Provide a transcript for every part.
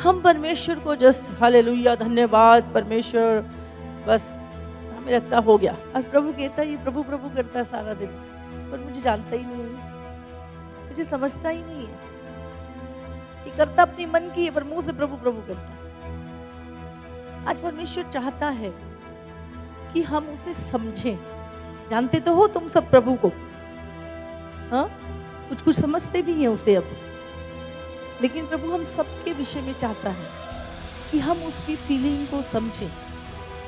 हम परमेश्वर को जस्ट हालेलुया धन्यवाद परमेश्वर, बस हमें लगता हो गया। और प्रभु कहता है ये प्रभु प्रभु करता है सारा दिन, पर मुझे जानता ही नहीं है, मुझे समझता ही नहीं है। ये करता अपनी मन की है पर मुंह से प्रभु प्रभु करता है। आज परमेश्वर चाहता है कि हम उसे समझें। जानते तो हो तुम सब प्रभु को, हाँ कुछ कुछ समझते भी हैं उसे अब, लेकिन प्रभु हम सबके विषय में चाहता है कि हम उसकी फीलिंग को समझें,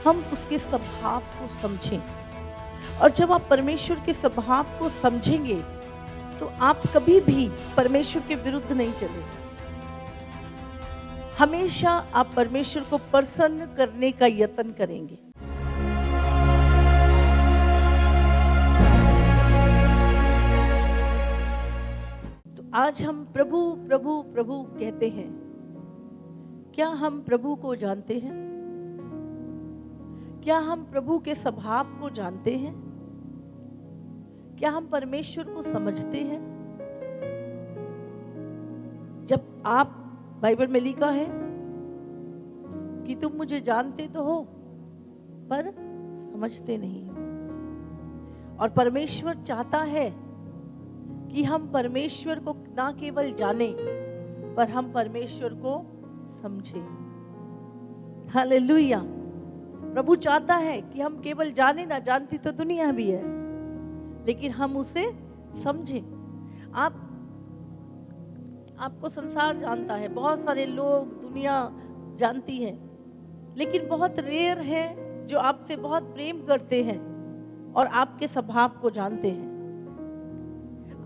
हम उसके स्वभाव को समझें। और जब आप परमेश्वर के स्वभाव को समझेंगे तो आप कभी भी परमेश्वर के विरुद्ध नहीं चलेंगे। हमेशा आप परमेश्वर को प्रसन्न करने का यत्न करेंगे। तो आज हम प्रभु प्रभु प्रभु कहते हैं। क्या हम प्रभु को जानते हैं? क्या हम प्रभु के स्वभाव को जानते हैं? क्या हम परमेश्वर को समझते हैं? जब आप बाइबल में लिखा है कि तुम मुझे जानते तो हो पर समझते नहीं हो। और परमेश्वर चाहता है कि हम परमेश्वर को ना केवल जाने पर हम परमेश्वर को समझें। हालेलुया। प्रभु चाहता है कि हम केवल जाने ना, जानती तो दुनिया भी है, लेकिन हम उसे समझें। आपको संसार जानता है, बहुत सारे लोग दुनिया जानती है, लेकिन बहुत रेयर है जो आपसे बहुत प्रेम करते हैं और आपके स्वभाव को जानते हैं,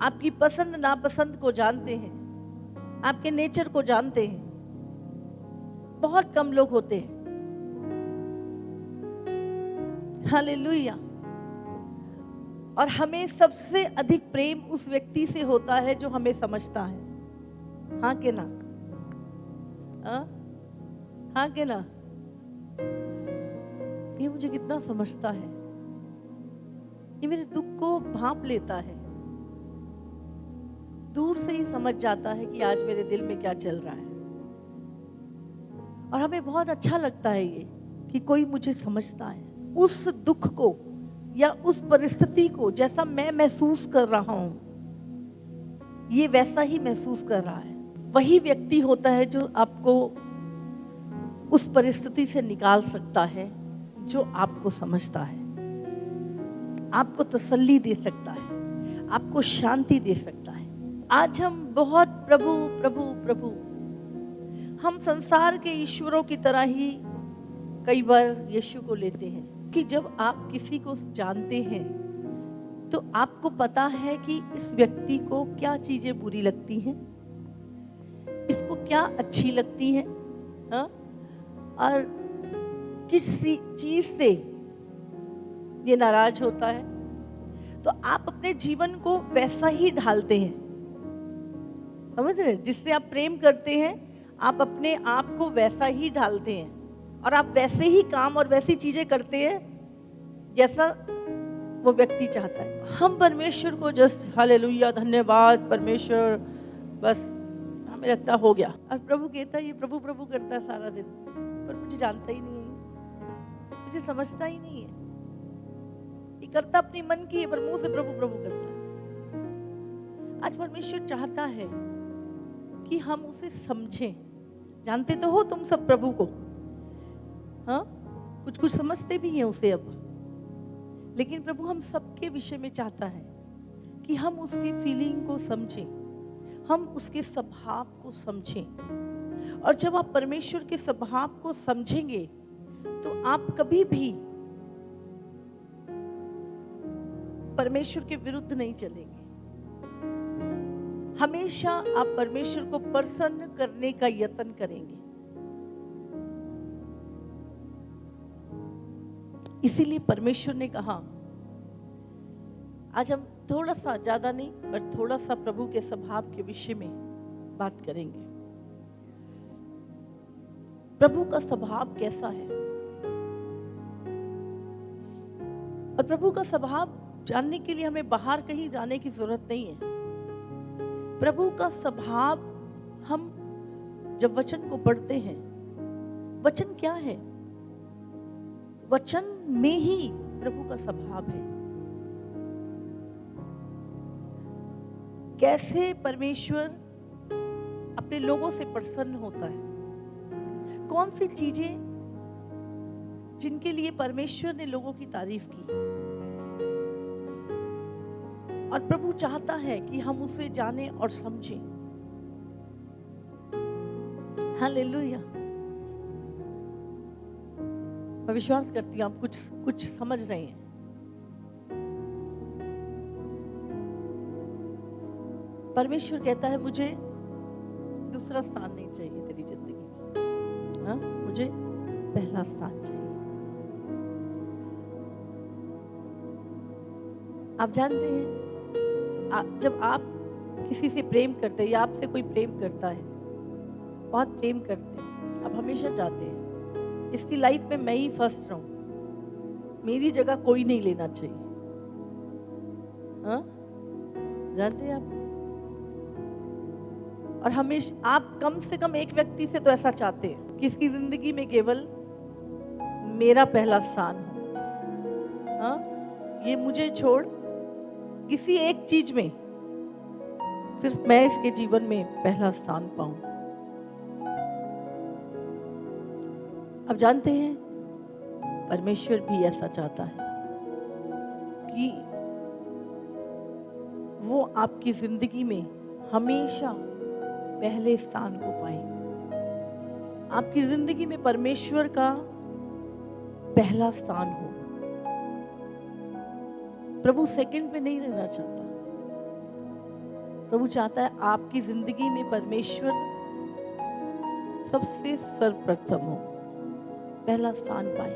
आपकी पसंद नापसंद को जानते हैं, आपके नेचर को जानते हैं। बहुत कम लोग होते हैं। हालेलुया। और हमें सबसे अधिक प्रेम उस व्यक्ति से होता है जो हमें समझता है। हाँ के ना? हाँ के ना? ये मुझे कितना समझता है, ये मेरे दुख को भांप लेता है, दूर से ही समझ जाता है कि आज मेरे दिल में क्या चल रहा है। और हमें बहुत अच्छा लगता है ये कि कोई मुझे समझता है। उस दुख को या उस परिस्थिति को जैसा मैं महसूस कर रहा हूं, ये वैसा ही महसूस कर रहा है। वही व्यक्ति होता है जो आपको उस परिस्थिति से निकाल सकता है, जो आपको समझता है, आपको तसल्ली दे सकता है, आपको शांति दे सकता है। आज हम बहुत प्रभु प्रभु प्रभु, हम संसार के ईश्वरों की तरह ही कई बार यीशु को लेते हैं कि जब आप किसी को जानते हैं तो आपको पता है कि इस व्यक्ति को क्या चीजें बुरी लगती हैं, इसको क्या अच्छी लगती हैं, हाँ? और किस चीज से ये नाराज होता है। तो आप अपने जीवन को वैसा ही ढालते हैं, समझ रहे? जिससे आप प्रेम करते हैं आप अपने आप को वैसा ही ढालते हैं और आप वैसे ही काम और वैसी चीजें करते हैं जैसा वो व्यक्ति चाहता है। हम परमेश्वर को जस्ट हालेलुया धन्यवाद परमेश्वर, बस हमें लगता हो गया। और प्रभु कहता है ये प्रभु प्रभु करता है सारा दिन, पर मुझे जानता ही नहीं है, मुझे समझता ही नहीं है। ये करता अपनी मन की है पर मुंह से प्रभु प्रभु करता है। आज परमेश्वर चाहता है कि हम उसे समझें। जानते तो हो तुम सब प्रभु को, हाँ कुछ कुछ समझते भी हैं उसे अब, लेकिन प्रभु हम सबके विषय में चाहता है कि हम उसकी फीलिंग को समझें, हम उसके स्वभाव को समझें। और जब आप परमेश्वर के स्वभाव को समझेंगे तो आप कभी भी परमेश्वर के विरुद्ध नहीं चलेंगे। हमेशा आप परमेश्वर को प्रसन्न करने का यत्न करेंगे। इसीलिए परमेश्वर ने कहा, आज हम थोड़ा सा, ज्यादा नहीं पर थोड़ा सा प्रभु के स्वभाव के विषय में बात करेंगे। प्रभु का स्वभाव कैसा है? और प्रभु का स्वभाव जानने के लिए हमें बाहर कहीं जाने की जरूरत नहीं है। प्रभु का स्वभाव हम जब वचन को पढ़ते हैं, वचन क्या है? वचन में ही प्रभु का स्वभाव है। कैसे परमेश्वर अपने लोगों से प्रसन्न होता है, कौन सी चीजें जिनके लिए परमेश्वर ने लोगों की तारीफ की, और प्रभु चाहता है कि हम उसे जाने और समझें। हालेलुया। मैं विश्वास करती हूँ आप कुछ समझ रहे हैं। परमेश्वर कहता है मुझे दूसरा स्थान नहीं चाहिए तेरी जिंदगी में, हाँ, मुझे पहला स्थान चाहिए। आप जानते हैं, जब आप किसी से प्रेम करते हैं या आपसे कोई प्रेम करता है, बहुत प्रेम करते हैं, आप हमेशा चाहते हैं इसकी लाइफ में मैं ही फर्स्ट रहूं, मेरी जगह कोई नहीं लेना चाहिए, हाँ? जानते हैं आप? और हमेशा आप कम से कम एक व्यक्ति से तो ऐसा चाहते हैं कि इसकी जिंदगी में केवल मेरा पहला स्थान हो, हाँ? ये मुझे छोड़ किसी एक चीज में सिर्फ मैं इसके जीवन में पहला स्थान पाऊं। अब जानते हैं परमेश्वर भी ऐसा चाहता है कि वो आपकी जिंदगी में हमेशा पहले स्थान को पाए। आपकी जिंदगी में परमेश्वर का पहला स्थान हो। प्रभु सेकंड पे नहीं रहना चाहता। प्रभु चाहता है आपकी जिंदगी में परमेश्वर सबसे सर्वप्रथम हो, पहला स्थान पाए।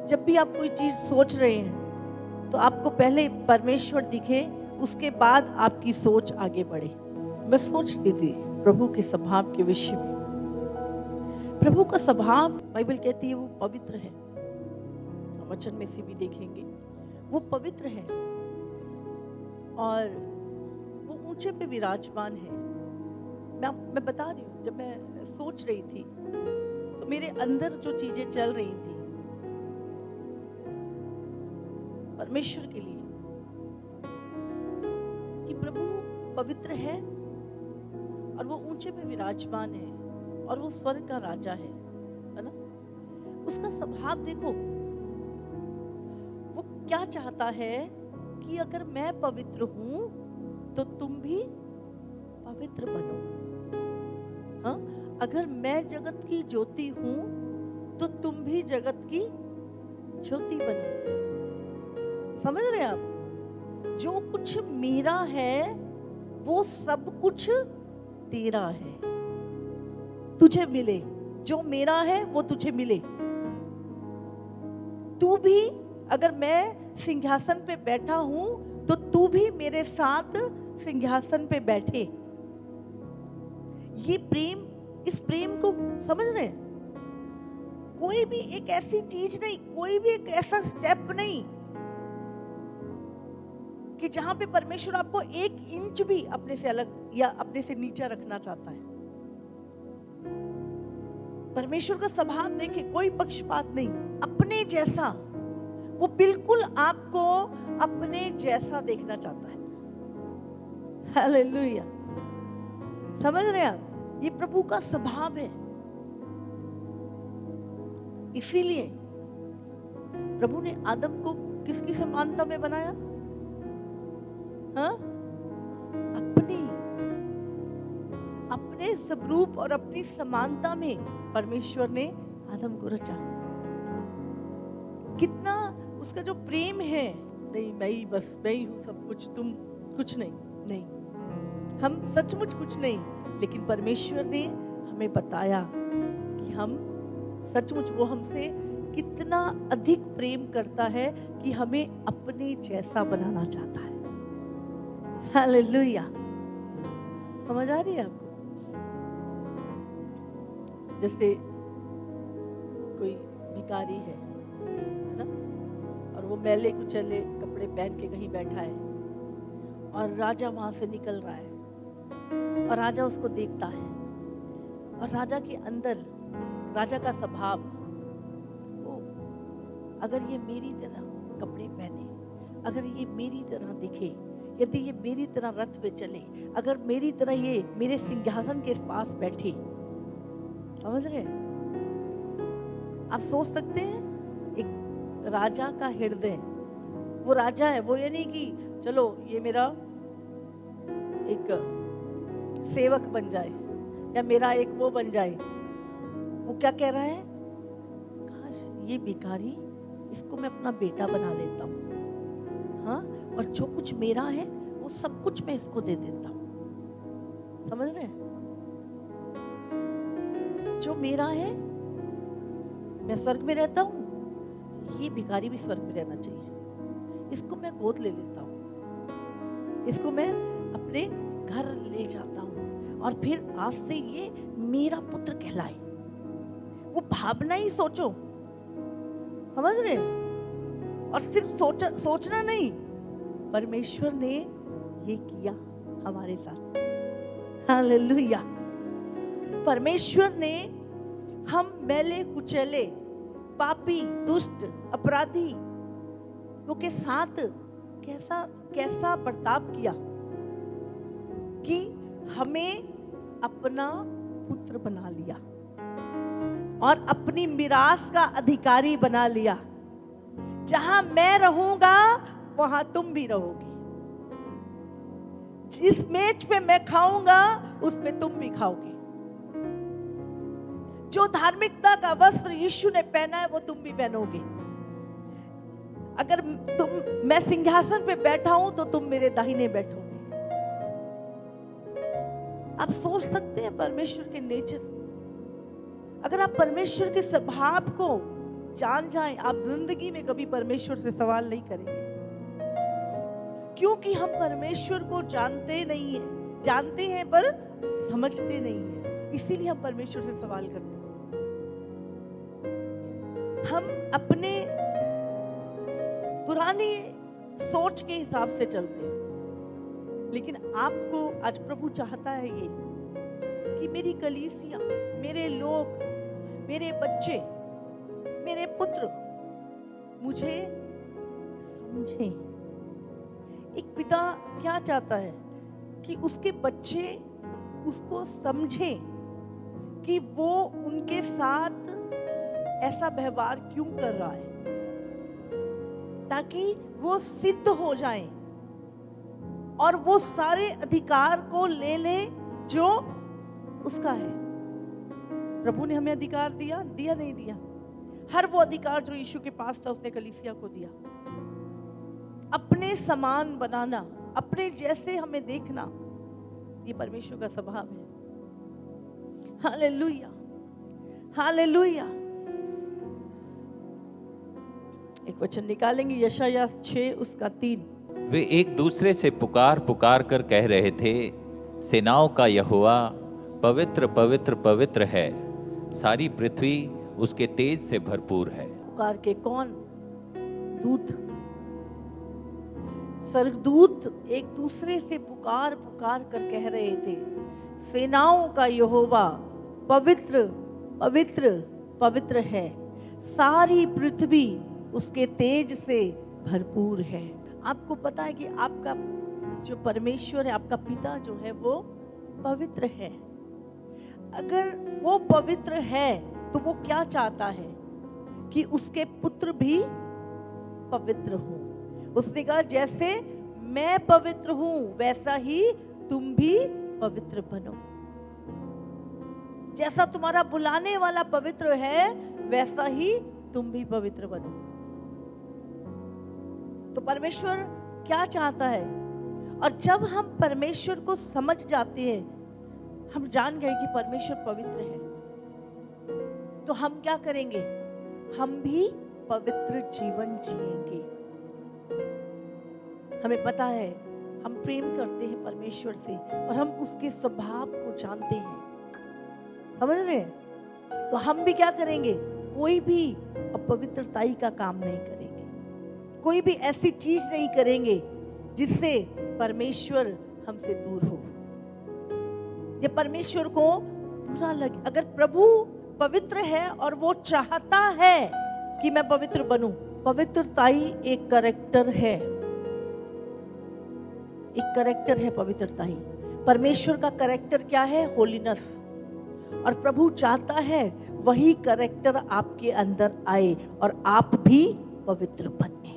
जब भी आप कोई चीज सोच रहे हैं तो आपको पहले परमेश्वर दिखे, उसके बाद आपकी सोच आगे बढ़े। मैं सोच रही थी प्रभु के स्वभाव के विषय में। प्रभु का स्वभाव, बाइबल कहती है वो पवित्र है, वचन में से भी देखेंगे वो पवित्र है और वो ऊंचे पे विराजमान है। मैं बता रही हूँ, जब मैं सोच रही थी तो मेरे अंदर जो चीजें चल रही थी परमेश्वर के लिए, कि प्रभु पवित्र है और वो ऊंचे पे विराजमान है और वो स्वर्ग का राजा है ना? उसका स्वभाव देखो, वो क्या चाहता है कि अगर मैं पवित्र हूं तो तुम भी पवित्र बनो, हाँ? अगर मैं जगत की ज्योति हूं तो तुम भी जगत की ज्योति बनो। समझ रहे हैं आप? जो कुछ मेरा है वो सब कुछ तेरा है, तुझे मिले। जो मेरा है वो तुझे मिले। तू भी, अगर मैं सिंहासन पे बैठा हूं तो तू भी मेरे साथ सिंहासन पे बैठे। ये प्रेम, इस प्रेम को समझ रहे हैं? कोई भी एक ऐसी चीज नहीं, कोई भी एक ऐसा स्टेप नहीं कि जहां पे परमेश्वर आपको 1 इंच भी अपने से अलग या अपने से नीचे रखना चाहता है। परमेश्वर का स्वभाव देखे, कोई पक्षपात नहीं, अपने जैसा। वो बिल्कुल आपको अपने जैसा देखना चाहता है। हालेलुया। समझ रहे हैं आप? ये प्रभु का स्वभाव है। इसीलिए प्रभु ने आदम को किसकी समानता में बनाया? हाँ? अपने स्वरूप और अपनी समानता में परमेश्वर ने आदम को रचा। कितना उसका जो प्रेम है, नहीं मैं ही, बस मैं ही हूं सब कुछ, तुम कुछ नहीं, हम सचमुच कुछ नहीं, लेकिन परमेश्वर ने हमें बताया कि हम सचमुच, वो हमसे कितना अधिक प्रेम करता है कि हमें अपने जैसा बनाना चाहता है। हालेलुया। समझ आ रही है आपको? जैसे कोई भिखारी है ना, और वो मैले कुचले कपड़े पहन के कहीं बैठा है और राजा वहां से निकल रहा है और राजा उसको देखता है और राजा के अंदर, राजा का स्वभाव, वो अगर ये मेरी तरह कपड़े पहने, अगर ये मेरी तरह दिखे, यदि ये मेरी तरह रथ पे चले, अगर मेरी तरह ये मेरे सिंहासन के पास बैठे, समझ रहे हैं? आप सोच सकते हैं एक राजा का हृदय, वो राजा है, वो ये नहीं कि चलो ये मेरा एक सेवक बन जाए या मेरा एक वो बन जाए। वो क्या कह रहा है? काश ये भिखारी, इसको मैं अपना बेटा बना लेता हूँ, हाँ, और जो कुछ मेरा है वो सब कुछ मैं इसको दे देता हूँ। समझ रहे हैं? जो मेरा है, मैं स्वर्ग में रहता हूँ, ये भिखारी भी स्वर्ग में रहना चाहिए, इसको मैं गोद ले लेता हूँ, इसको मैं अपने घर ले जाता हूँ और फिर आज से ये मेरा पुत्र कहलाए। वो भावना ही सोचो, समझ रहे? और सिर्फ सोचना नहीं, परमेश्वर ने ये किया हमारे साथ। हालेलुया। परमेश्वर ने हम मैले कुचले पापी दुष्ट अपराधी के साथ कैसा बर्ताव किया कि हमें अपना पुत्र बना लिया और अपनी मिरास का अधिकारी बना लिया। जहां मैं रहूंगा वहां तुम भी रहोगे, जिस मेज पे मैं खाऊंगा उस पे तुम भी खाओगे, जो धार्मिकता का वस्त्र यीशु ने पहना है वो तुम भी पहनोगे। अगर मैं सिंहासन पे बैठा हूं तो तुम मेरे दाहिने बैठोगे। आप सोच सकते हैं परमेश्वर के नेचर, अगर आप परमेश्वर के स्वभाव को जान जाएं, आप जिंदगी में कभी परमेश्वर से सवाल नहीं करेंगे, क्योंकि हम परमेश्वर को जानते नहीं हैं, जानते हैं पर समझते नहीं हैं, इसीलिए हम परमेश्वर से सवाल करते हैं। हम अपने पुरानी सोच के हिसाब से चलते हैं, लेकिन आपको आज प्रभु चाहता है ये कि मेरी कलीसिया, मेरे लोग, मेरे बच्चे, मेरे पुत्र मुझे समझें। एक पिता क्या चाहता है कि उसके बच्चे उसको समझें कि वो उनके साथ ऐसा व्यवहार क्यों कर रहा है, ताकि वो सिद्ध हो जाएं और वो सारे अधिकार को ले ले जो उसका है। प्रभु ने हमें अधिकार दिया नहीं दिया? हर वो अधिकार जो यीशु के पास था उसने कलीसिया को दिया। अपने समान बनाना, अपने जैसे हमें देखना, ये परमेश्वर का स्वभाव है। Hallelujah, hallelujah. एक वचन निकालेंगे, यशायाह 6:3। वे एक दूसरे से पुकार पुकार कर कह रहे थे, सेनाओं का यहोवा पवित्र पवित्र पवित्र है, सारी पृथ्वी उसके तेज से भरपूर है। पुकार के कौन? दूत, स्वर्गदूत एक दूसरे से पुकार पुकार कर कह रहे थे, सेनाओं का यहोवा पवित्र पवित्र पवित्र है, सारी पृथ्वी उसके तेज से भरपूर है। आपको पता है कि आपका जो परमेश्वर है, आपका पिता जो है वो पवित्र है। अगर वो पवित्र है तो वो क्या चाहता है कि उसके पुत्र भी पवित्र हों। उसने कहा जैसे मैं पवित्र हूं वैसा ही तुम भी पवित्र बनो। जैसा तुम्हारा बुलाने वाला पवित्र है वैसा ही तुम भी पवित्र बनो। तो परमेश्वर क्या चाहता है? और जब हम परमेश्वर को समझ जाते हैं, हम जान गए कि परमेश्वर पवित्र है, तो हम क्या करेंगे? हम भी पवित्र जीवन जिएंगे। हमें पता है हम प्रेम करते हैं परमेश्वर से और हम उसके स्वभाव को जानते हैं, समझ रहे हैं? तो हम भी क्या करेंगे? कोई भी अपवित्रताई का काम नहीं करेंगे, कोई भी ऐसी चीज नहीं करेंगे जिससे परमेश्वर हमसे दूर हो, या परमेश्वर को बुरा लगे। अगर प्रभु पवित्र है और वो चाहता है कि मैं पवित्र बनूं, पवित्रताई एक कैरेक्टर है, एक कैरेक्टर है पवित्रताई। परमेश्वर का कैरेक्टर क्या है? होलीनेस। और प्रभु चाहता है वही कैरेक्टर आपके अंदर आए और आप भी पवित्र बने।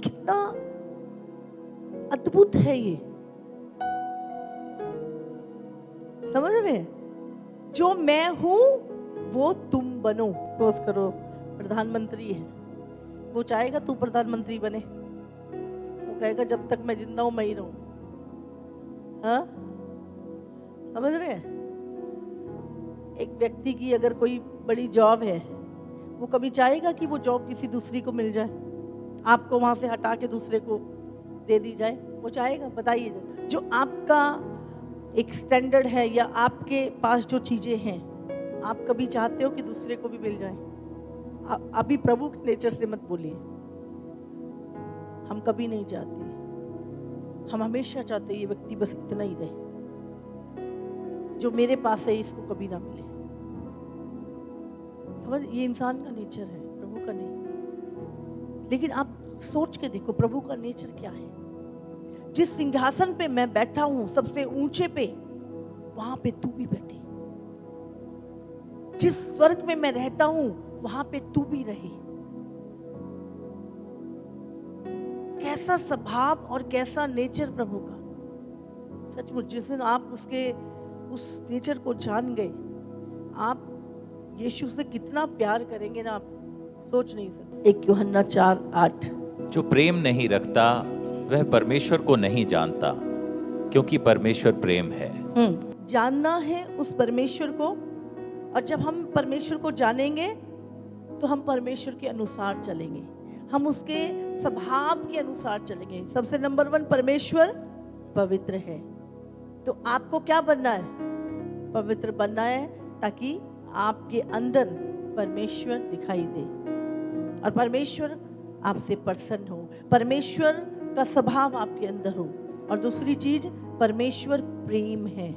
कितना अद्भुत है ये, समझ रहे हैं? जो मैं हूं वो तुम बनो। सपोज करो प्रधानमंत्री है, वो चाहेगा तू प्रधानमंत्री बने? वो कहेगा जब तक मैं जिंदा हूं मैं ही रहूं। हाँ, समझ रहे हैं? एक व्यक्ति की अगर कोई बड़ी जॉब है, वो कभी चाहेगा कि वो जॉब किसी दूसरी को मिल जाए, आपको वहां से हटा के दूसरे को दे दी जाए? वो चाहेगा? बताइए जरा। जो आपका एक स्टैंडर्ड है या आपके पास जो चीजें हैं, आप कभी चाहते हो कि दूसरे को भी मिल जाए? अभी प्रभु के नेचर से मत बोलिए, हम कभी नहीं चाहते। हम हमेशा चाहते ये व्यक्ति बस इतना ही रहे, जो मेरे पास है इसको कभी ना मिले। समझ, ये इंसान का नेचर है, प्रभु का नहीं। लेकिन आप सोच के देखो प्रभु का नेचर क्या है। जिस सिंहासन पे मैं बैठा हूं सबसे ऊंचे पे, वहां पे तू भी बैठे। जिस स्वर्ग में मैं रहता हूं वहां पे तू भी रहे। कैसा स्वभाव और कैसा नेचर प्रभु का। सचमुच जिस दिन आप उसके उस नेचर को जान गए, आप यीशु से कितना प्यार करेंगे ना, आप सोच नहीं सकते। 1 यूहन्ना 4:8। जो प्रेम नहीं रखता वह परमेश्वर को नहीं जानता, क्योंकि परमेश्वर प्रेम है। जानना है उस परमेश्वर को, और जब हम परमेश्वर को जानेंगे तो हम परमेश्वर के अनुसार चलेंगे, हम उसके स्वभाव के अनुसार चलेंगे। सबसे नंबर 1, परमेश्वर पवित्र है। तो आपको क्या बनना है? पवित्र बनना है, ताकि आपके अंदर परमेश्वर दिखाई दे और परमेश्वर आपसे प्रसन्न हो, परमेश्वर का स्वभाव आपके अंदर हो। और दूसरी चीज, परमेश्वर प्रेम है।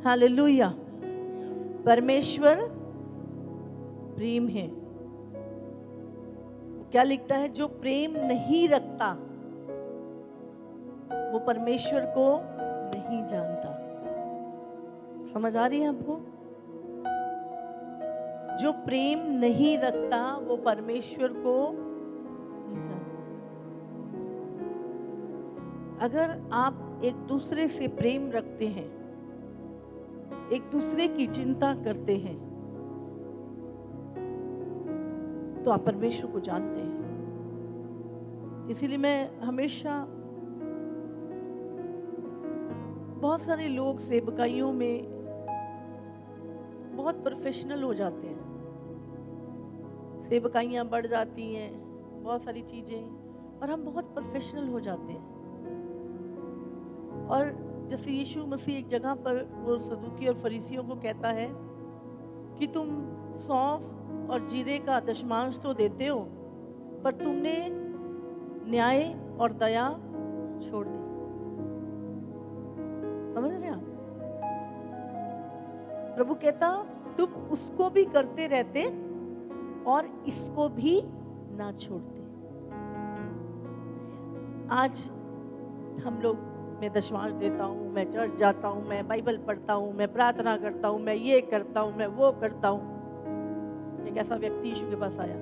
हालेलुया। परमेश्वर प्रेम है। क्या लिखता है? जो प्रेम नहीं रखता वो परमेश्वर को नहीं जानता। समझ आ रही है आपको? जो प्रेम नहीं रखता वो परमेश्वर को नहीं जानता। अगर आप एक दूसरे से प्रेम रखते हैं, एक दूसरे की चिंता करते हैं, तो आप परमेश्वर को जानते हैं। इसीलिए मैं हमेशा, बहुत सारे लोग सेवकाइयों में बहुत प्रोफेशनल हो जाते हैं, सेवकाइयां बढ़ जाती हैं, बहुत सारी चीजें, और हम बहुत प्रोफेशनल हो जाते हैं। और जैसे यीशु मसीह एक जगह पर वो सदूकी और फरीसियों को कहता है कि तुम सौंफ और जीरे का दशमांश तो देते हो, पर तुमने न्याय और दया छोड़ दी। समझ रहे हैं आप? प्रभु कहता तुम उसको भी करते रहते और इसको भी ना छोड़ते। आज हम लोग, मैं दशमांश देता हूँ, मैं चर्च जाता हूँ, मैं बाइबल पढ़ता हूँ, मैं प्रार्थना करता हूँ, मैं ये करता हूँ, मैं वो करता हूँ। एक ऐसा व्यक्ति यीशु के पास आया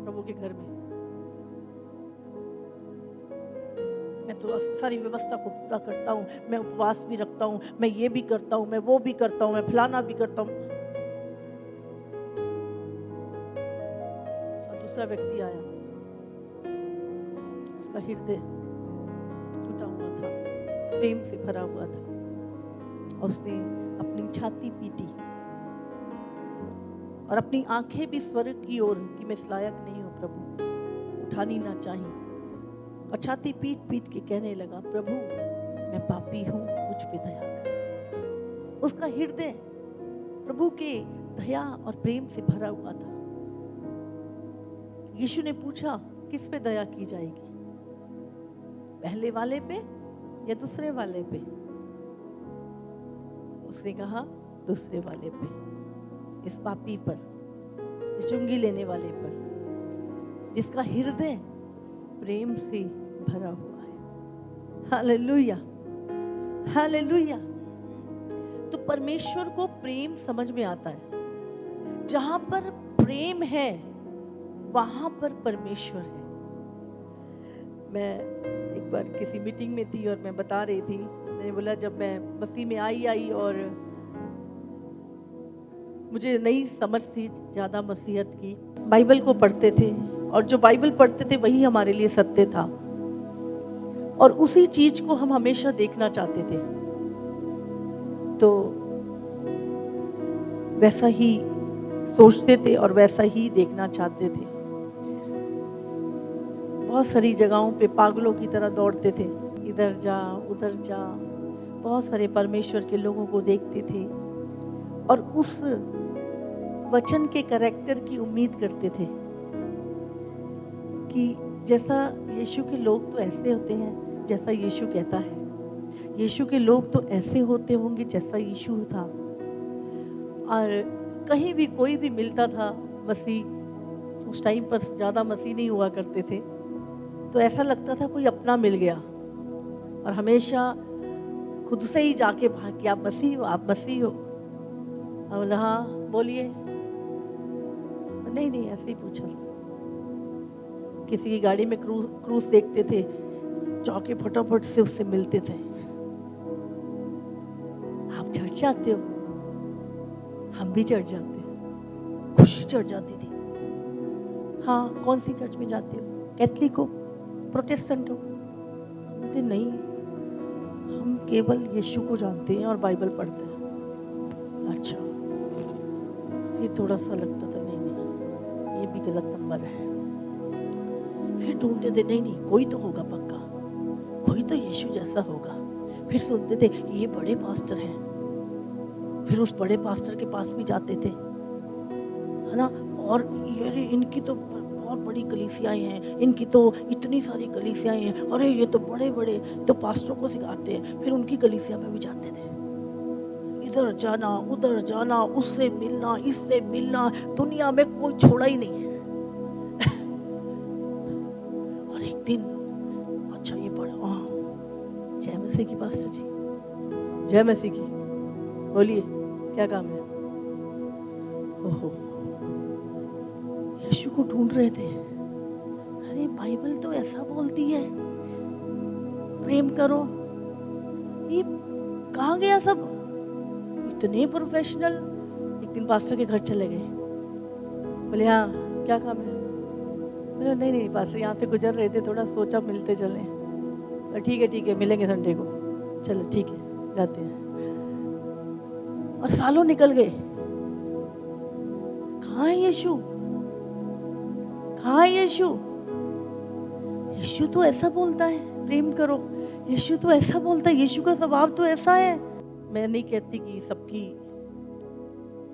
प्रभु के घर में, मैं तो सारी व्यवस्था को पूरा करता हूँ, मैं उपवास भी रखता हूँ, मैं ये भी करता हूँ, मैं वो भी करता हूँ, मैं फलाना भी करता हूँ। और दूसरा व्यक्ति आया, उसका हृदय टूटा हुआ था, प्रेम से भरा हुआ था, और उसने अपनी छाती पीटी और अपनी आंखें भी स्वर्ग की ओर कि मैं इस लायक नहीं हूं प्रभु, उठानी ना चाहिए, और छाती पीट पीट के कहने लगा, प्रभु मैं पापी हूं, मुझ पे दया कर। उसका हृदय प्रभु के दया और प्रेम से भरा हुआ था। यीशु ने पूछा, किस पे दया की जाएगी, पहले वाले पे या दूसरे वाले पे? उसने कहा दूसरे वाले पे, इस पापी पर, इस चुंगी लेने वाले पर, जिसका हृदय प्रेम से भरा हुआ है। Hallelujah, hallelujah. तो परमेश्वर को प्रेम समझ में आता है। जहां पर प्रेम है वहां पर परमेश्वर है। मैं एक बार किसी मीटिंग में थी और मैं बता रही थी, मैंने बोला जब मैं मसीह में आई और मुझे नई समझ थी ज़्यादा मसीहत की, बाइबल को पढ़ते थे और जो बाइबल पढ़ते थे वही हमारे लिए सत्य था और उसी चीज को हम हमेशा देखना चाहते थे। तो वैसा ही सोचते थे और वैसा ही देखना चाहते थे। बहुत सारी जगहों पे पागलों की तरह दौड़ते थे, इधर जा उधर जा। बहुत सारे परमेश्वर के लोगों को देखते थे और उस वचन के कैरेक्टर की उम्मीद करते थे कि जैसा यीशु के लोग तो ऐसे होते हैं जैसा यीशु कहता है, यीशु के लोग तो ऐसे होते होंगे जैसा यीशु था। और कहीं भी कोई भी मिलता था मसीह, उस टाइम पर ज़्यादा मसीह नहीं हुआ करते थे, तो ऐसा लगता था कोई अपना मिल गया और हमेशा खुद से ही जाके भाग के आप मसीह हो, आप मसीह हो। बोला हाँ बोलिए, नहीं नहीं ऐसे ही पूछा। किसी की गाड़ी में क्रूस देखते थे, जाके फटाफट से उससे मिलते थे। आप चढ़ जाते हो, हम भी चढ़ जाते हैं। खुशी चढ़ जाती थी। हाँ, कौन सी चर्च में जाते हो? कैथलिक हो, प्रोटेस्टेंट हो? बोलते नहीं, हम केवल यीशु को जानते हैं और बाइबल पढ़ते हैं। अच्छा, फिर थोड़ा सा लगता था नहीं नहीं ये भी गलत नंबर है। फिर ढूंढते थे नहीं नहीं कोई तो होगा पक्का, कोई तो यीशु जैसा होगा। फिर सुनते थे ये बड़े पास्टर हैं, फिर उस बड़े पास्टर के पास भी जाते थे, है ना। और ये इनकी तो बहुत बड़ी कलीसियाएं हैं, इनकी तो इतनी सारी कलीसियाएं हैं, अरे ये तो बड़े बड़े तो पास्टरों को सिखाते हैं। फिर उनकी कलीसिया में भी जाते थे, इधर जाना उधर जाना, उससे मिलना इससे मिलना, दुनिया में कोई छोड़ा ही नहीं। और एक दिन अच्छा ये पढ़ा, जय मसीह की पास्टर जी, जय मसीह की, बोलिए क्या काम है? ओहो, यीशु को ढूंढ रहे थे। अरे बाइबल तो ऐसा बोलती है प्रेम करो, ये कहाँ गया सब? इतने प्रोफेशनल। एक दिन पास्टर के घर चले गए, बोले हाँ क्या काम है? बोले नहीं नहीं पास्टर यहाँ से गुजर रहे थे, थोड़ा सोचा मिलते चलें। ठीक है मिलेंगे संडे को। चलो ठीक है जाते हैं। और सालों निकल गए, कहाँ है यीशु? कहाँ है यीशु? यीशु तो ऐसा बोलता है प्रेम करो, यीशु तो ऐसा बोलता है, यीशु का स्वभाव तो ऐसा है। मैं नहीं कहती कि सबकी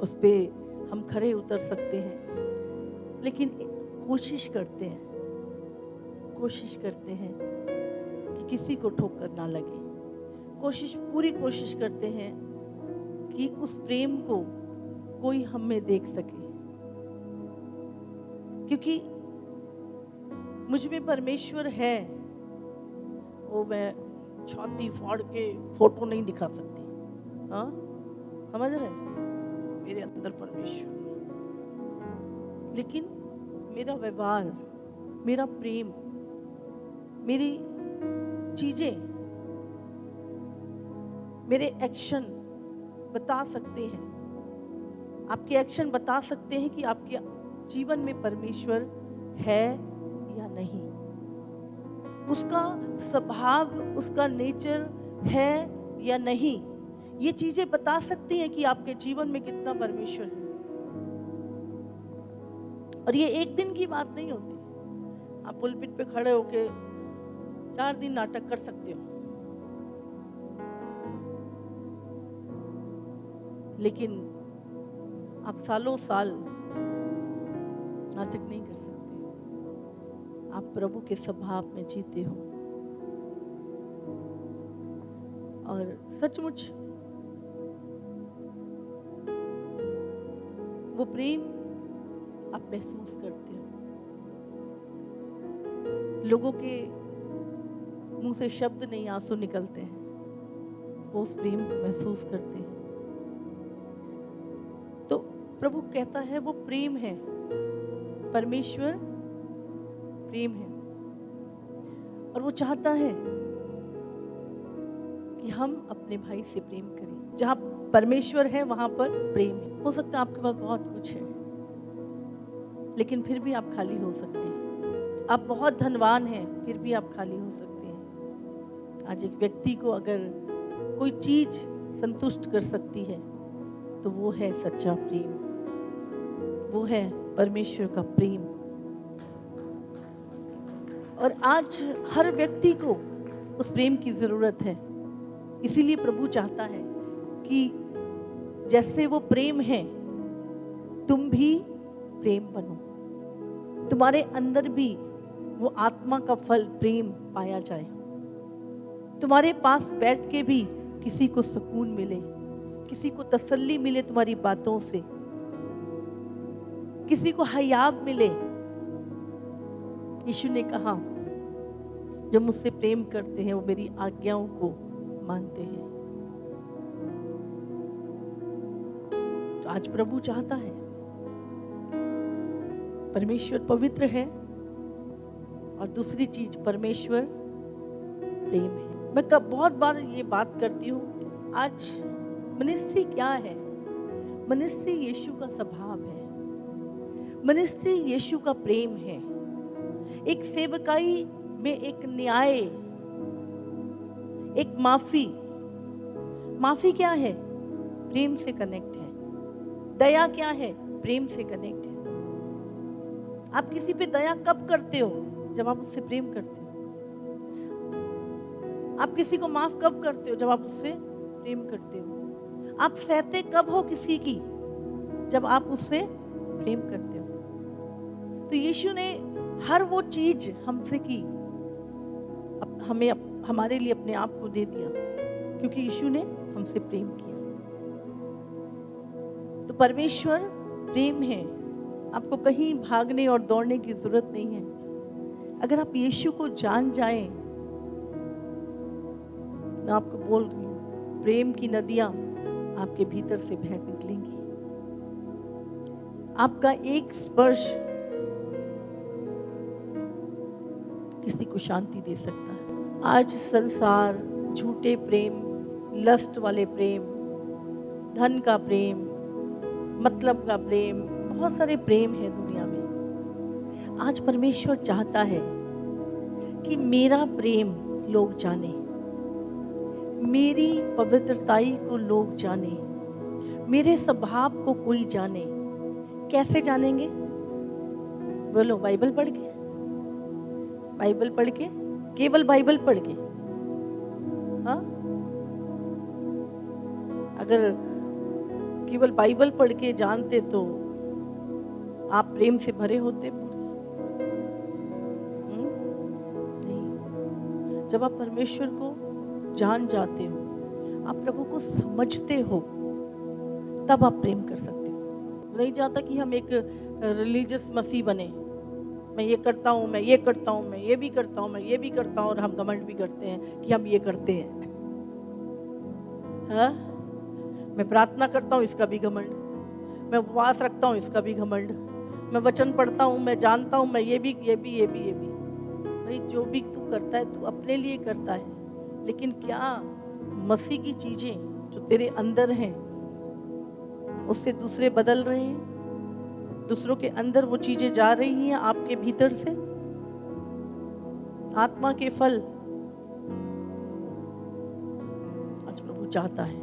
उस पे हम खरे उतर सकते हैं, लेकिन कोशिश करते हैं कि किसी को ठोकर ना लगे। पूरी कोशिश करते हैं कि उस प्रेम को कोई हम में देख सके, क्योंकि मुझ में परमेश्वर है, वो मैं छाती फाड़ के फोटो नहीं दिखा सकती। हाँ समझ रहे? मेरे अंदर परमेश्वर, लेकिन मेरा व्यवहार, मेरा प्रेम, मेरी चीजें, मेरे एक्शन बता सकते हैं, आपके एक्शन बता सकते हैं कि आपके जीवन में परमेश्वर है या नहीं। उसका स्वभाव, उसका नेचर है या नहीं, ये चीजें बता सकती हैं कि आपके जीवन में कितना परमेश्वर है। और ये एक दिन की बात नहीं होती। आप पुलपिट पे खड़े होके 4 दिन नाटक कर सकते हो, लेकिन आप सालों साल नाटक नहीं कर सकते। आप प्रभु के स्वभाव में जीते हो। और सचमुच वो प्रेम आप महसूस करते हो। लोगों के मुंह से शब्द नहीं, आंसू निकलते हैं, वो उस प्रेम को महसूस करते हैं। तो प्रभु कहता है वो प्रेम है, परमेश्वर प्रेम है, और वो चाहता है कि हम अपने भाई से प्रेम करें। जहां परमेश्वर है वहां पर प्रेम है। हो सकता है आपके पास बहुत कुछ है, लेकिन फिर भी आप खाली हो सकते हैं। आप बहुत धनवान हैं, फिर भी आप खाली हो सकते हैं। आज एक व्यक्ति को अगर कोई चीज संतुष्ट कर सकती है तो वो है सच्चा प्रेम, वो है परमेश्वर का प्रेम। और आज हर व्यक्ति को उस प्रेम की जरूरत है। इसीलिए प्रभु चाहता है कि जैसे वो प्रेम है, तुम भी प्रेम बनो, तुम्हारे अंदर भी वो आत्मा का फल प्रेम पाया जाए। तुम्हारे पास बैठ के भी किसी को सुकून मिले, किसी को तसल्ली मिले तुम्हारी बातों से, किसी को हयाब मिले। यीशु ने कहा, जो मुझसे प्रेम करते हैं वो मेरी आज्ञाओं को मानते हैं। तो आज प्रभु चाहता है, परमेश्वर पवित्र है, और दूसरी चीज परमेश्वर प्रेम है। मैं बहुत बार ये बात करती हूँ, आज मिनिस्ट्री क्या है? मिनिस्ट्री यीशु का स्वभाव है, मिनिस्ट्री यीशु का प्रेम है। एक सेवकाई में एक न्याय, एक माफी क्या है? प्रेम से कनेक्ट है। दया क्या है? प्रेम से कनेक्ट है। आप किसी पे दया कब करते हो? जब आप उससे प्रेम करते हो। आप किसी को माफ कब करते हो? जब आप उससे प्रेम करते हो। आप सहते कब हो किसी की? जब आप उससे प्रेम करते हो। तो यीशु ने हर वो चीज हमसे की, हमें हमारे लिए अपने आप को दे दिया, क्योंकि यीशु ने हमसे प्रेम किया। तो परमेश्वर प्रेम है। आपको कहीं भागने और दौड़ने की जरूरत नहीं है। अगर आप यीशु को जान जाएं, मैं आपको बोल रही हूँ, प्रेम की नदियां आपके भीतर से बह निकलेंगी। आपका एक स्पर्श किसी को शांति दे सकता है। आज संसार झूठे प्रेम, लस्ट वाले प्रेम, धन का प्रेम, मतलब का प्रेम, बहुत सारे प्रेम है दुनिया में। आज परमेश्वर चाहता है कि मेरा प्रेम लोग जाने, मेरी पवित्रताई को लोग जाने, मेरे स्वभाव को कोई जाने। कैसे जानेंगे? बोलो, बाइबल पढ़ के। बाइबल पढ़ के, केवल बाइबल पढ़ के। हाँ, अगर केवल बाइबल पढ़ के जानते तो आप प्रेम से भरे होते नहीं। जब आप परमेश्वर को जान जाते हो, आप प्रभु को समझते हो, तब आप प्रेम कर सकते हो। नहीं चाहता कि हम एक रिलीजियस मसीह बने। मैं ये करता हूँ, मैं ये करता हूँ, मैं ये भी करता हूँ, मैं ये भी करता हूँ, और हम घमंड भी करते हैं कि हम ये करते हैं। हाँ? मैं प्रार्थना करता हूँ, इसका भी घमंड। मैं उपवास रखता हूँ, इसका भी घमंड। मैं वचन पढ़ता हूँ, मैं जानता हूँ, मैं ये भी। भाई, जो भी तू करता है, तू अपने लिए करता है, लेकिन क्या मसीह की चीजें जो तेरे अंदर हैं, उससे दूसरे बदल रहे हैं? दूसरों के अंदर वो चीजें जा रही हैं आपके भीतर से? आत्मा के फल आज प्रभु चाहता है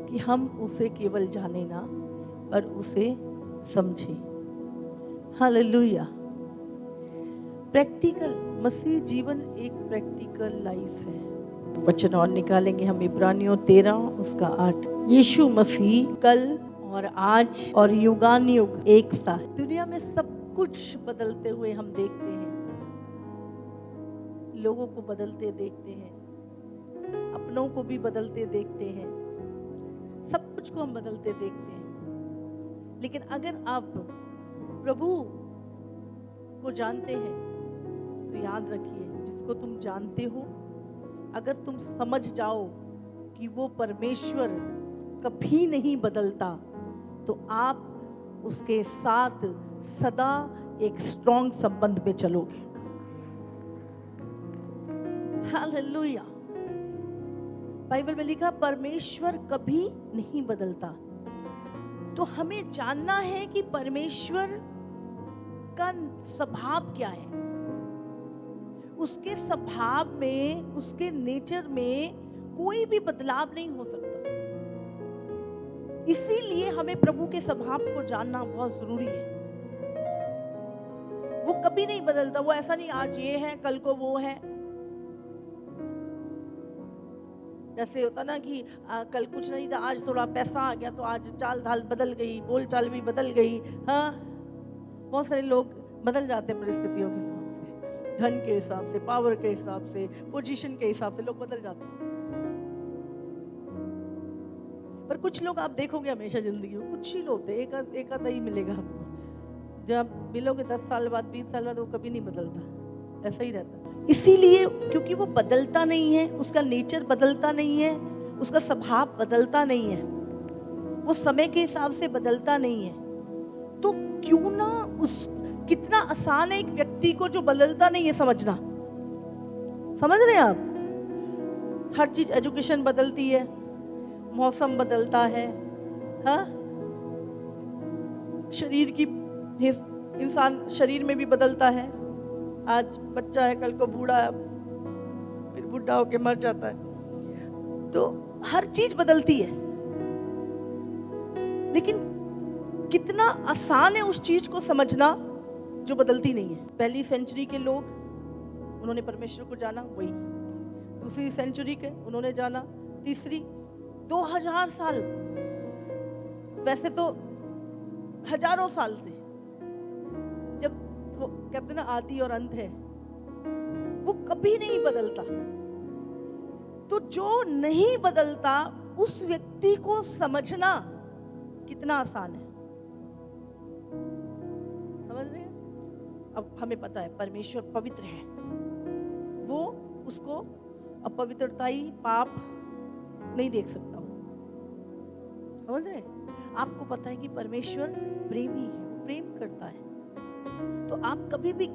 कि हम उसे केवल जाने ना, पर उसे समझें। हालेलुया। प्रैक्टिकल मसीह जीवन एक प्रैक्टिकल लाइफ है। वचन और निकालेंगे हम, इब्रानियों 13 उसका 8। यीशु मसीह कल और आज और युगानुयुग एक सा है। दुनिया में सब कुछ बदलते हुए हम देखते हैं, लोगों को बदलते देखते हैं, अपनों को भी बदलते देखते हैं, सब कुछ को हम बदलते देखते हैं। लेकिन अगर आप प्रभु को जानते हैं तो याद रखिए, जिसको तुम जानते हो, अगर तुम समझ जाओ कि वो परमेश्वर कभी नहीं बदलता, तो आप उसके साथ सदा एक स्ट्रॉन्ग संबंध में चलोगे। हालेलुया। बाइबल में लिखा परमेश्वर कभी नहीं बदलता। तो हमें जानना है कि परमेश्वर का स्वभाव क्या है। उसके स्वभाव में, उसके नेचर में कोई भी बदलाव नहीं हो सकता। इसीलिए हमें प्रभु के स्वभाव को जानना बहुत जरूरी है। वो कभी नहीं बदलता। वो ऐसा नहीं आज ये है कल को वो है। जैसे होता ना कि कल कुछ नहीं था, आज थोड़ा पैसा आ गया तो आज चाल ढाल बदल गई, बोल चाल भी बदल गई। हाँ, बहुत सारे लोग बदल जाते हैं परिस्थितियों के हिसाब से, धन के हिसाब से, पावर के हिसाब से, पोजीशन के हिसाब से लोग बदल जाते हैं। पर कुछ लोग आप देखोगे हमेशा जिंदगी में कुछ ही लोग होते, एक आधा ही मिलेगा आपको। जब मिलोगे 10 साल बाद, 20 साल बाद, वो कभी नहीं बदलता, ऐसा ही रहता। इसीलिए क्योंकि वो बदलता नहीं है, उसका नेचर बदलता नहीं है, उसका स्वभाव बदलता नहीं है, वो समय के हिसाब से बदलता नहीं है। तो क्यों ना कितना आसान है एक व्यक्ति को जो बदलता नहीं है समझना। समझ रहे हैं आप? हर चीज, एजुकेशन बदलती है, मौसम बदलता है, हाँ, शरीर की, इंसान शरीर में भी बदलता है। आज बच्चा है, कल को बूढ़ा है, फिर बूढ़ा होके मर जाता है। तो हर चीज बदलती है, लेकिन कितना आसान है उस चीज को समझना जो बदलती नहीं है। पहली सेंचुरी के लोग, उन्होंने परमेश्वर को जाना, वही। दूसरी सेंचुरी के उन्होंने जाना, तीसरी 2000 साल, वैसे तो हजारों साल से, जब वो कहते ना आदि और अंत है, वो कभी नहीं बदलता। तो जो नहीं बदलता उस व्यक्ति को समझना कितना आसान है। समझ रहे हैं? अब हमें पता है परमेश्वर पवित्र है, वो उसको अपवित्रताई, पाप नहीं देख सकता। समझ रहे हैं? आपको पता है कि परमेश्वर प्रेमी है, वो प्रेम करता है। तो आप कभी भी,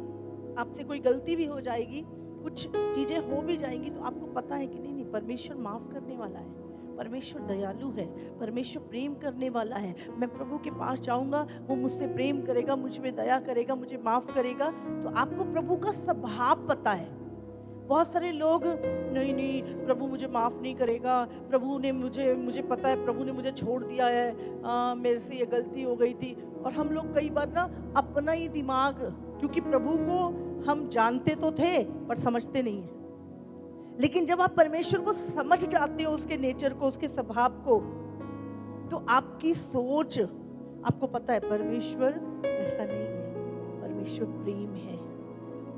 आपसे कोई गलती भी हो जाएगी, कुछ चीजें हो भी जाएंगी, तो आपको पता है कि नहीं नहीं, परमेश्वर माफ करने वाला है, परमेश्वर दयालु है, परमेश्वर प्रेम करने वाला है। मैं प्रभु के पास जाऊंगा, वो मुझसे प्रेम करेगा, मुझ में दया करेगा, मुझे माफ करेगा। तो आपको प्रभु का स्वभाव पता है। बहुत सारे लोग, नहीं नहीं प्रभु मुझे माफ नहीं करेगा, प्रभु ने मुझे पता है प्रभु ने मुझे छोड़ दिया है, मेरे से ये गलती हो गई थी। और हम लोग कई बार ना अपना ही दिमाग, क्योंकि प्रभु को हम जानते तो थे पर समझते नहीं है। लेकिन जब आप परमेश्वर को समझ जाते हो, उसके नेचर को, उसके स्वभाव को, तो आपकी सोच, आपको पता है परमेश्वर ऐसा नहीं है, परमेश्वर प्रेम है।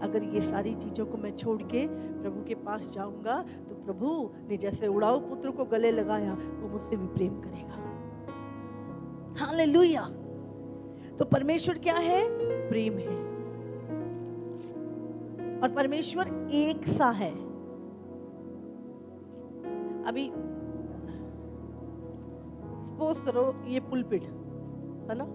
अगर ये सारी चीजों को मैं छोड़ के प्रभु के पास जाऊंगा, तो प्रभु ने जैसे उड़ाऊ पुत्र को गले लगाया, वो मुझसे भी प्रेम करेगा। हालेलुया। तो परमेश्वर क्या है? प्रेम है। और परमेश्वर एक सा है। अभी सपोज करो ये पुलपिट है ना,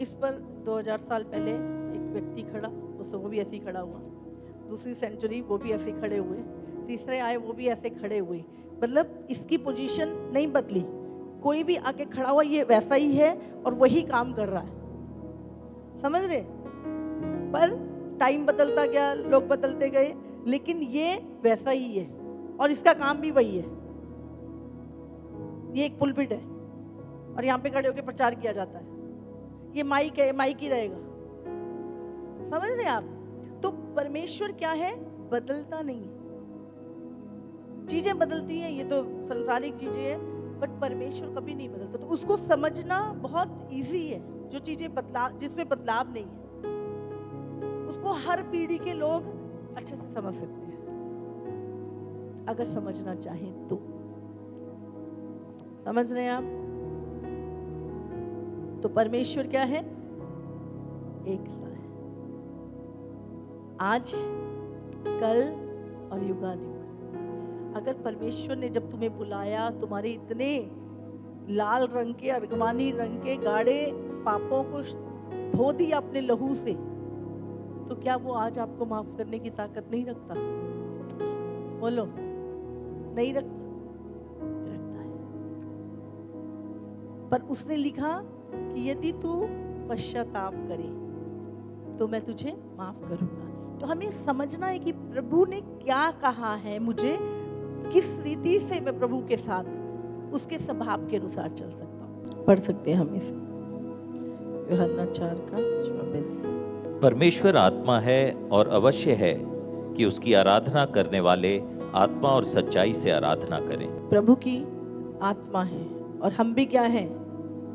इस पर 2000 साल पहले एक व्यक्ति खड़ा, वो भी ऐसे ही खड़ा हुआ। दूसरी सेंचुरी वो भी ऐसे खड़े हुए, तीसरे आए वो भी ऐसे खड़े हुए। मतलब इसकी पोजीशन नहीं बदली, कोई भी आके खड़ा हुआ ये वैसा ही है और वही काम कर रहा है। समझ रहे? पर टाइम बदलता गया, लोग बदलते गए, लेकिन ये वैसा ही है और इसका काम भी वही है। ये एक पुलपिट है और यहाँ पे खड़े होकर प्रचार किया जाता है। ये माइक है, माइक ही रहेगा। समझ रहे हैं आप? तो परमेश्वर क्या है? बदलता नहीं। चीजें बदलती हैं, ये तो संसारिक चीजें हैं, बट परमेश्वर कभी नहीं बदलता। तो उसको समझना बहुत इजी है, जो चीजें जिसमें बदलाव नहीं है, उसको हर पीढ़ी के लोग अच्छे से समझ सकते हैं, अगर समझना चाहें तो। समझ रहे हैं आप? तो परमेश्वर क्या है? एक सा है, आज, कल और युगानुग। अगर परमेश्वर ने जब तुम्हें बुलाया, तुम्हारे इतने लाल रंग के, अर्गमानी रंग के गाढ़े पापों को धो दिया अपने लहू से, तो क्या वो आज आपको माफ करने की ताकत नहीं रखता? बोलो, नहीं रखता? रखता है। पर उसने लिखा कि यदि तू पश्चाताप करे तो मैं तुझे माफ करूंगा। तो हमें समझना है कि प्रभु ने क्या कहा है मुझे, किस रीति से मैं प्रभु के साथ उसके स्वभाव के अनुसार चल सकता हूँ। पढ़ सकते हैं हम इसे, यूहन्ना 4:24। परमेश्वर आत्मा है और अवश्य है कि उसकी आराधना करने वाले आत्मा और सच्चाई से आराधना करें। प्रभु की आत्मा है और हम भी क्या हैं?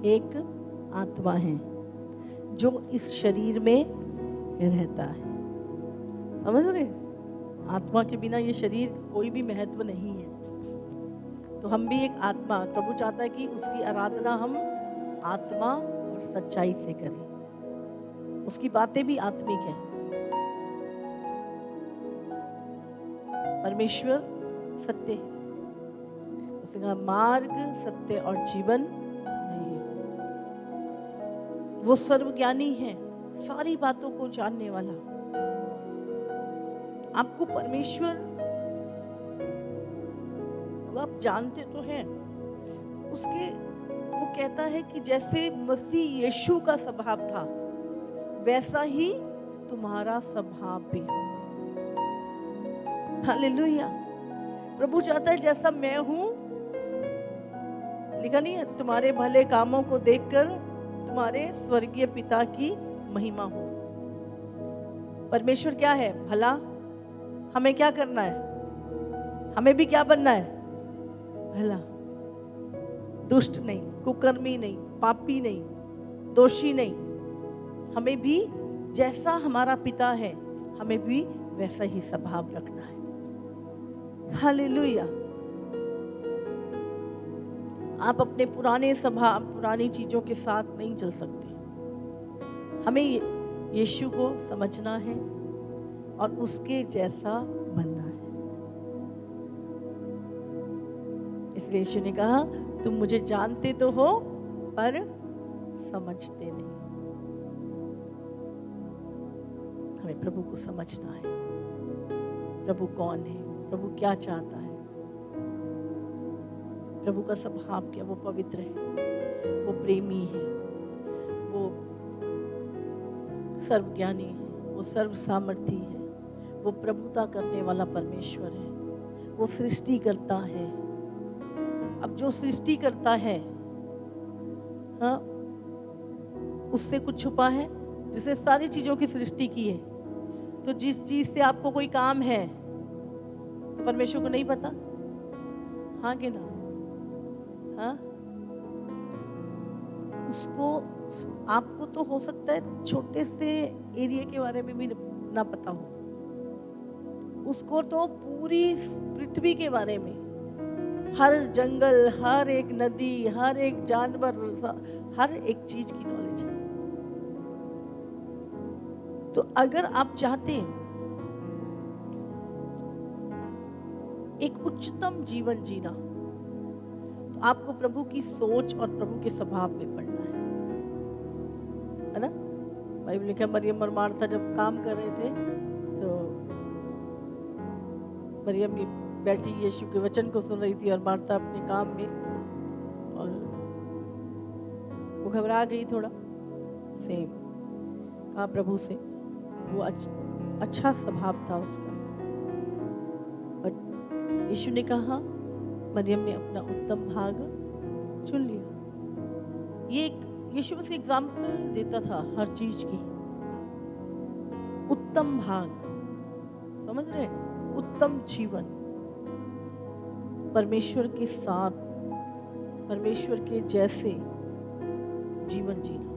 एक आत्मा है जो इस शरीर में रहता है। समझ रहे? आत्मा के बिना ये शरीर कोई भी महत्व नहीं है। तो हम भी एक आत्मा, प्रभु चाहता है कि उसकी आराधना हम आत्मा और सच्चाई से करें। उसकी बातें भी आत्मिक हैं। परमेश्वर सत्य है, उसने कहा मार्ग, सत्य और जीवन नहीं है। वो सर्वज्ञानी है, सारी बातों को जानने वाला। आपको परमेश्वर को आप जानते तो हैं, उसके वो कहता है कि जैसे मसीह यीशु का स्वभाव था वैसा ही तुम्हारा स्वभाव भी हो। हालेलुया। प्रभु चाहता है जैसा मैं हूं, लिखा नहीं है, तुम्हारे भले कामों को देखकर तुम्हारे स्वर्गीय पिता की महिमा हो। परमेश्वर क्या है? भला। हमें क्या करना है? हमें भी क्या बनना है? भला। दुष्ट नहीं, कुकर्मी नहीं, पापी नहीं, दोषी नहीं। हमें भी जैसा हमारा पिता है, हमें भी वैसा ही स्वभाव रखना है। हालेलुया। आप अपने पुराने स्वभाव, पुरानी चीजों के साथ नहीं चल सकते। हमें यीशु को समझना है और उसके जैसा बनना है। इसलिए यीशु ने कहा, तुम मुझे जानते तो हो पर समझते नहीं। हमें प्रभु को समझना है। प्रभु कौन है? प्रभु क्या चाहता है? प्रभु का स्वभाव क्या? वो पवित्र है, वो प्रेमी है, वो सर्वज्ञानी है, वो सर्व सामर्थी है, वो प्रभुता करने वाला परमेश्वर है, वो सृष्टि करता है। अब जो सृष्टि करता है, हाँ, उससे कुछ छुपा है? जिसे सारी चीजों की सृष्टि की है, तो जिस चीज से आपको कोई काम है तो परमेश्वर को नहीं पता? हाँ कि ना? हाँ, उसको, आपको तो हो सकता है छोटे से एरिया के बारे में भी ना पता हो, उसको तो पूरी पृथ्वी के बारे में, हर जंगल, हर एक नदी, हर एक जानवर, हर एक चीज की नॉलेज है। तो अगर आप चाहते हैं एक उच्चतम जीवन जीना, तो आपको प्रभु की सोच और प्रभु के स्वभाव में पढ़ना है ना? बाइबल लिखा, मरियम और मार्था जब काम कर रहे थे तो मरियम बैठी यीशु के वचन को सुन रही थी और मार्था अपने काम में, और वो घबरा गई थोड़ा। सेम कहा प्रभु से, वो अच्छा स्वभाव था उसका, बट यीशु ने कहा मरियम ने अपना उत्तम भाग चुन लिया। ये एक यीशु मसीह एग्जाम्पल देता था हर चीज की। उत्तम भाग, समझ रहे? उत्तम जीवन, परमेश्वर के साथ, परमेश्वर के जैसे जीवन जीना।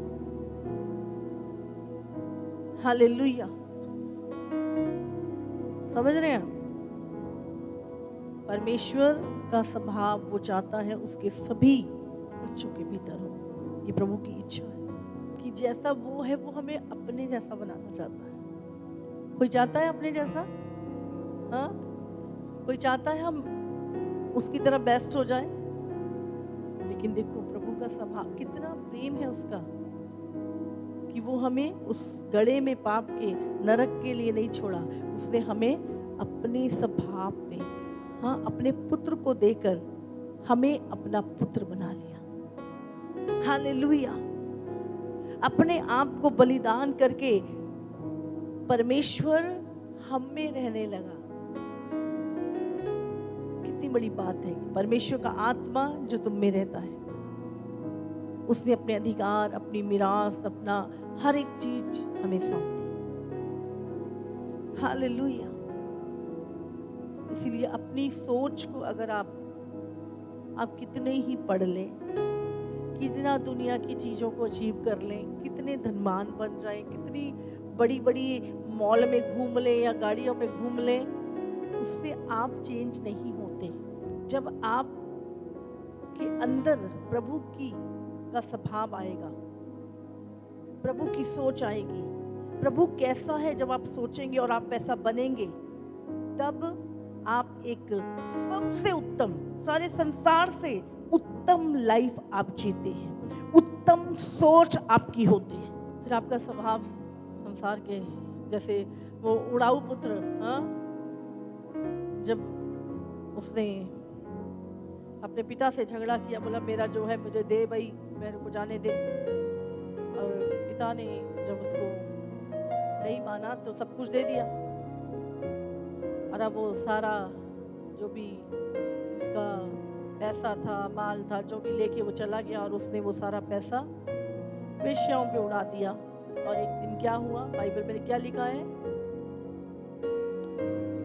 हालेलुया। समझ रहे हैं? परमेश्वर का स्वभाव वो चाहता है उसके सभी बच्चों के भीतर हो। ये प्रभु की इच्छा है। कि जैसा वो है वो हमें अपने जैसा बनाना चाहता है। कोई चाहता है अपने जैसा? हाँ, कोई चाहता है हम उसकी तरह बेस्ट हो जाए? लेकिन देखो प्रभु का स्वभाव कितना प्रेम है उसका, कि वो हमें उस गड़े में पाप के नरक के लिए नहीं छोड़ा। उसने हमें अपने स्वभाव में, हाँ, अपने पुत्र को देकर हमें अपना पुत्र बना लिया। हालेलुया। अपने आप को बलिदान करके परमेश्वर हम में रहने लगा। कितनी बड़ी बात है। परमेश्वर का आत्मा जो तुम में रहता है, उसने अपने अधिकार, अपनी मिरास, अपना हर एक चीज हमें सौंप दी। हालेलुया। इसीलिए अपनी सोच को अगर आप कितने ही पढ़ लें, कितना दुनिया की चीजों को अचीव कर लें, कितने धनवान बन जाएं, कितनी बड़ी बड़ी मॉल में घूम लें या गाड़ियों में घूम लें, उससे आप चेंज नहीं होते। जब आप के अंदर प्रभु की का स्वभाव आएगा, प्रभु की सोच आएगी, प्रभु कैसा है जब आप सोचेंगे और आप वैसा बनेंगे, तब आप एक सबसे उत्तम, सारे संसार से उत्तम लाइफ आप जीते हैं, उत्तम सोच आपकी होती है। फिर आपका स्वभाव संसार के जैसे वो उड़ाऊ पुत्र, हाँ, जब उसने अपने पिता से झगड़ा किया, बोला मेरा जो है मुझे दे भाई, मेरे को जाने दे। और पिता ने जब उसको नहीं माना तो सब कुछ दे दिया। और अब वो सारा जो भी उसका पैसा था, माल था, जो भी लेके वो चला गया और उसने वो सारा पैसा वेश्याओं पे उड़ा दिया। और एक दिन क्या हुआ, बाइबल में क्या लिखा है,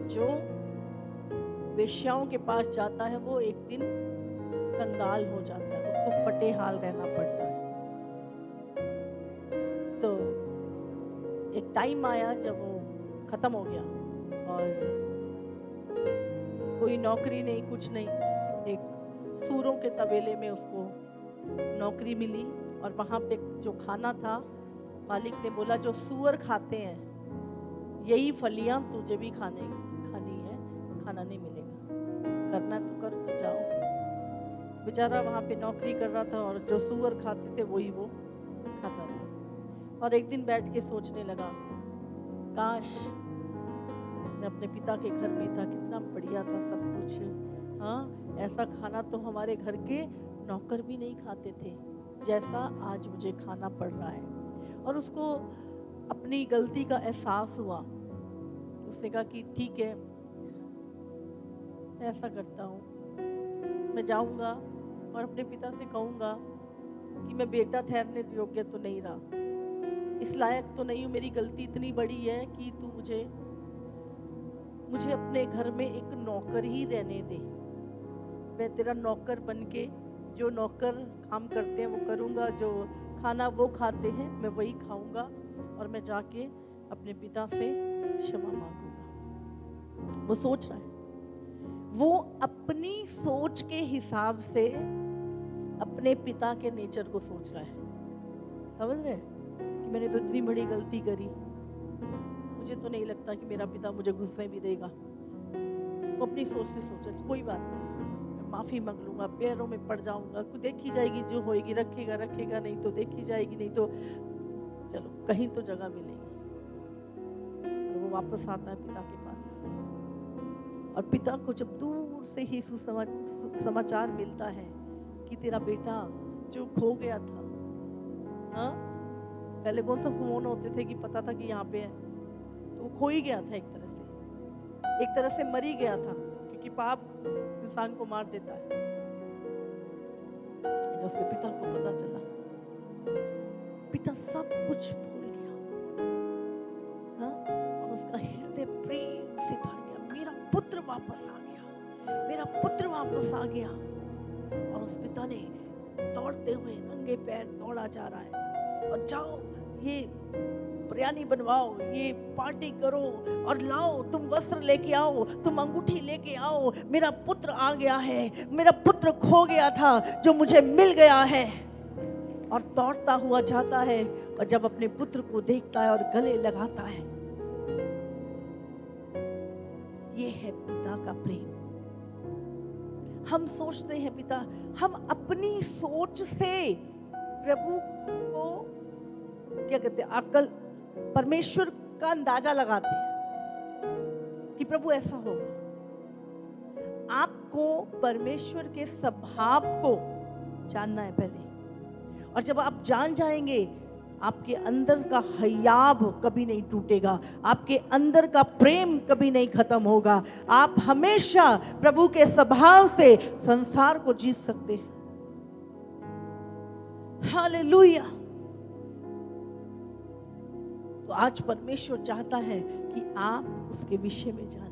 जो वेश्याओं के पास जाता है वो एक दिन कंगाल हो जाता है, उसको फटे हाल रहना पड़ता है। तो एक टाइम आया जब वो खत्म हो गया और कोई नौकरी नहीं, कुछ नहीं, एक सूरों के तबेले में उसको नौकरी मिली। और वहाँ पे जो खाना था, मालिक ने बोला जो सूअर खाते हैं यही फलियां तुझे भी खानी है, खाना नहीं मिलेगा, करना तो कर, तो जाओ। बेचारा वहाँ पे नौकरी कर रहा था और जो सूअर खाते थे वही वो खाता था। और एक दिन बैठ के सोचने लगा, काश मैं अपने पिता के घर में था, कितना बढ़िया था सब कुछ, हाँ, ऐसा खाना तो हमारे घर के नौकर भी नहीं खाते थे जैसा आज मुझे खाना पड़ रहा है। और उसको अपनी गलती का एहसास हुआ। उसने कहा कि ठीक है, मैं ऐसा करता हूँ, मैं जाऊंगा और अपने पिता से कहूँगा कि मैं बेटा ठहरने योग्य तो नहीं रहा, इस लायक तो नहीं हूँ, मेरी गलती इतनी बड़ी है कि तू मुझे अपने घर में एक नौकर ही रहने दे। मैं तेरा नौकर बनके जो नौकर काम करते हैं वो करूँगा, जो खाना वो खाते हैं मैं वही खाऊंगा, और मैं जाके अपने पिता से क्षमा मांगूंगा। वो सोच रहा है, वो अपनी सोच के हिसाब से अपने पिता के नेचर को सोच रहा है। समझ रहे हैं कि मैंने तो इतनी बड़ी गलती करी, मुझे तो नहीं लगता कि मेरा पिता मुझे गुस्से भी देगा। वो अपनी सोच से सोचा कोई बात नहीं, मैं माफ़ी मांग लूँगा, पैरों में पड़ जाऊँगा, देखी जाएगी जो होएगी, रखेगा नहीं तो देखी जाएगी, नहीं तो चलो कहीं तो जगह मिलेगी। और वो वापस आता है पिता के पास, और पिता को जब दूर से ही समाचार मिलता है कि तेरा बेटा जो खो गया था, हाँ, पहले कौन सा फोन होते थे कि पता था कि यहाँ पे है, तो वो खो ही गया था, एक तरह से मर ही गया था, क्योंकि पाप इंसान को मार देता है। जब उसके पिता को पता चला, पिता सब कुछ भूल गया, हाँ, और उसका हृदय प्रेम से भर गया। मेरा पुत्र वापस आ गया, मेरा पुत्र वापस आ गया। और उस पिता ने दौड़ते हुए नंगे पैर दौड़ा जा रहा है, और जाओ ये बिरयानी बनवाओ, ये पार्टी करो, और लाओ, तुम वस्त्र लेके आओ, तुम अंगूठी लेके आओ, मेरा पुत्र आ गया है, मेरा पुत्र खो गया था जो मुझे मिल गया है। और दौड़ता हुआ जाता है और जब अपने पुत्र को देखता है और गले लगाता है। ये है पिता का प्रेम। हम सोचते हैं पिता, हम अपनी सोच से प्रभु को क्या कहते हैं, अकल, परमेश्वर का अंदाजा लगाते हैं कि प्रभु ऐसा होगा। आपको परमेश्वर के स्वभाव को जानना है पहले, और जब आप जान जाएंगे आपके अंदर का हयाब कभी नहीं टूटेगा, आपके अंदर का प्रेम कभी नहीं खत्म होगा। आप हमेशा प्रभु के स्वभाव से संसार को जीत सकते हैं। हालेलुया। तो आज परमेश्वर चाहता है कि आप उसके विषय में जानें।